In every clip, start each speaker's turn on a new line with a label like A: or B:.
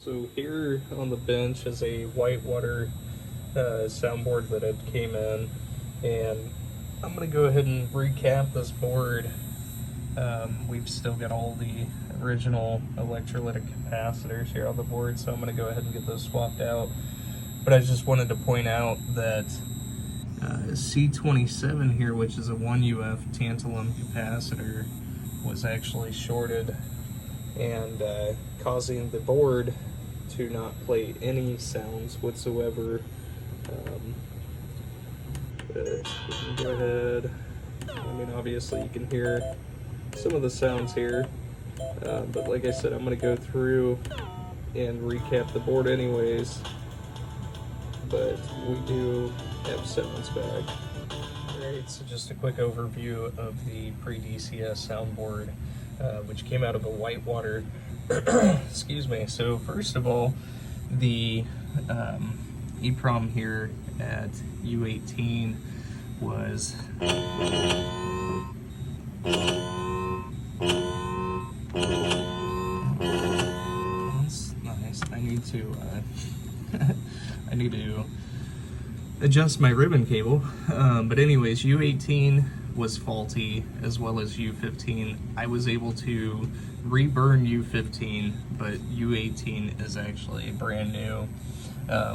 A: So here on the bench is a whitewater soundboard that had came in, and I'm going to go ahead and recap this board. We've still got all the original electrolytic capacitors here on the board, so I'm going to go ahead and get those swapped out. But I just wanted to point out that C27 here, which is a 1UF tantalum capacitor, was actually shorted and causing the board to not play any sounds whatsoever. But we can go ahead. I mean, obviously you can hear some of the sounds here, but like I said, I'm going to go through and recap the board anyways. But we do have sounds back. Alright, so just a quick overview of the pre-DCS soundboard, which came out of a whitewater. Excuse me. So first of all, the EEPROM here at U18 was that's nice. I need to I need to adjust my ribbon cable, but anyways, U18 was faulty as well as U15. I was able to reburn U15, but U18 is actually brand new.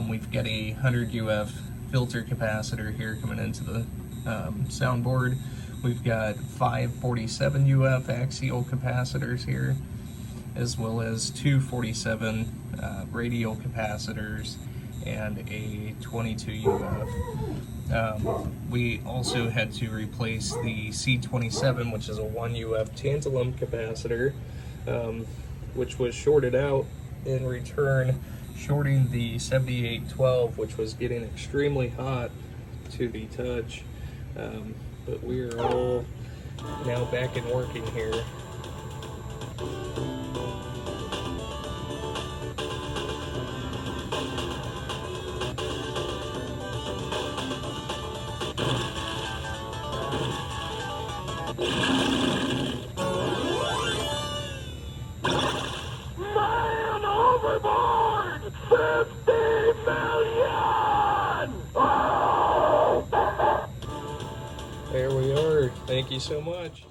A: We've got a 100 UF filter capacitor here coming into the soundboard. We've got 547 UF axial capacitors here, as well as 247 radial capacitors and a 22 UF. We also had to replace the C27, which is a 1 UF tantalum capacitor, which was shorted out, in return shorting the 7812, which was getting extremely hot to the touch. But we are all now back and working here.
B: Man overboard! 50 million! Oh!
A: There we are. Thank you so much.